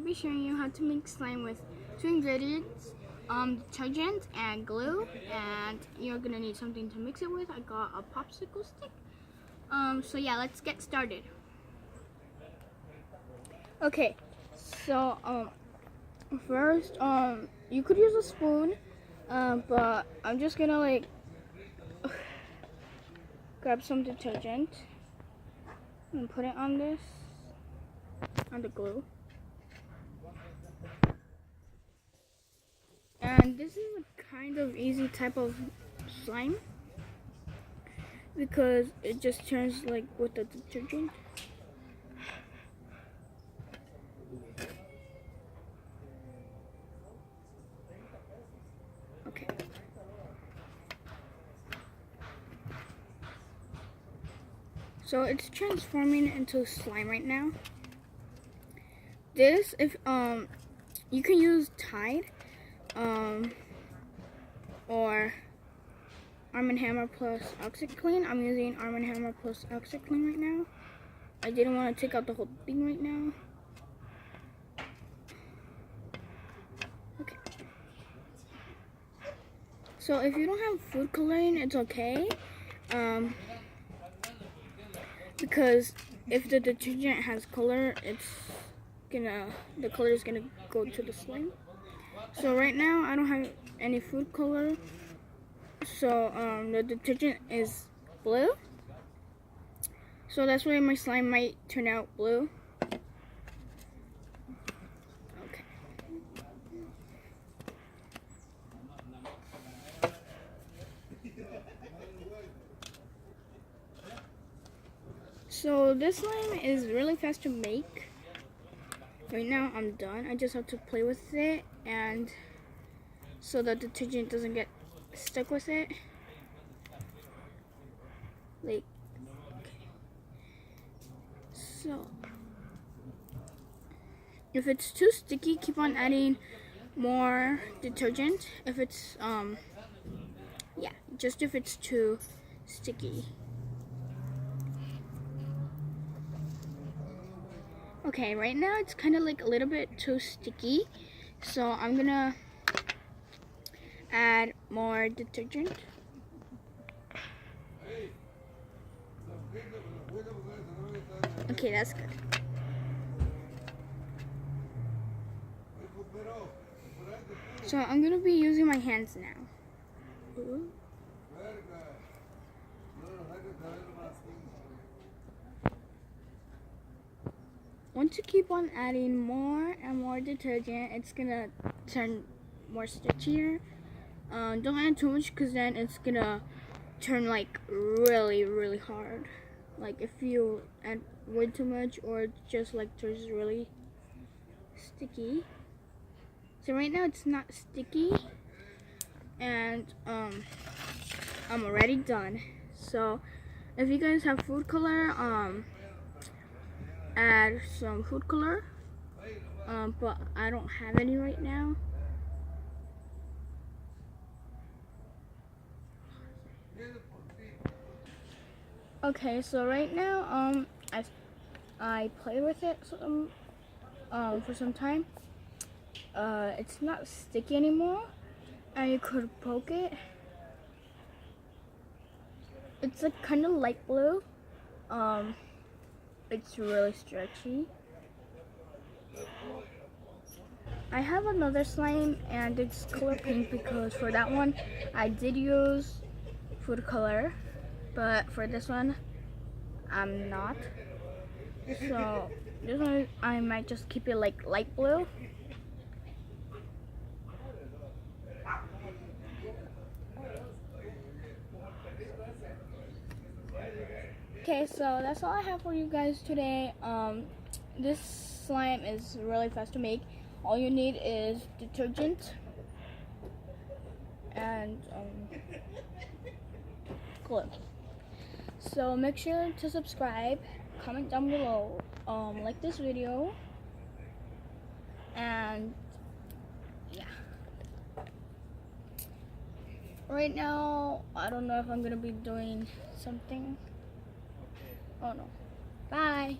be showing you how to make slime with 2 ingredients, detergent and glue, and you're gonna need something to mix it with. I got a popsicle stick. So yeah, let's get started. Okay, so first you could use a spoon, but I'm just gonna grab some detergent and put it on the glue. And this is a kind of easy type of slime because it just turns like with the detergent. Okay. So it's transforming into slime right now. This, if you can use Tide, or Arm & Hammer plus OxiClean. I'm using Arm & Hammer plus OxiClean right now. I didn't want to take out the whole thing right now. Okay. So if you don't have food coloring, it's okay. Because if the detergent has color, the color is gonna go to the slime. So right now I don't have any food color. So the detergent is blue. So that's why my slime might turn out blue. Okay. So this slime is really fast to make. Right now I'm done. I just have to play with it, and so the detergent doesn't get stuck with it. Okay. So if it's too sticky, keep on adding more detergent. If it's just if it's too sticky. Okay, right now it's kind of like a little bit too sticky, so I'm gonna add more detergent. Okay, that's good. So I'm gonna be using my hands now. Ooh. Once you keep on adding more and more detergent, it's gonna turn more stitchier. Don't add too much because then it's gonna turn like really hard. Like if you add way too much, or it just like turns really sticky. So right now it's not sticky, and I'm already done. So if you guys have food color, add some food color, but I don't have any right now. Okay, so right now I play with it for some time. It's not sticky anymore, and you could poke it. It's like kind of light blue. It's really stretchy. I have another slime, and it's color pink because for that one I did use food color, but for this one I'm not. So this one I might just keep it like light blue. Okay, so that's all I have for you guys today. This slime is really fast to make. All you need is detergent and glue. So make sure to subscribe, comment down below, like this video, and yeah. Right now, I don't know if I'm gonna be doing something. Oh no. Bye.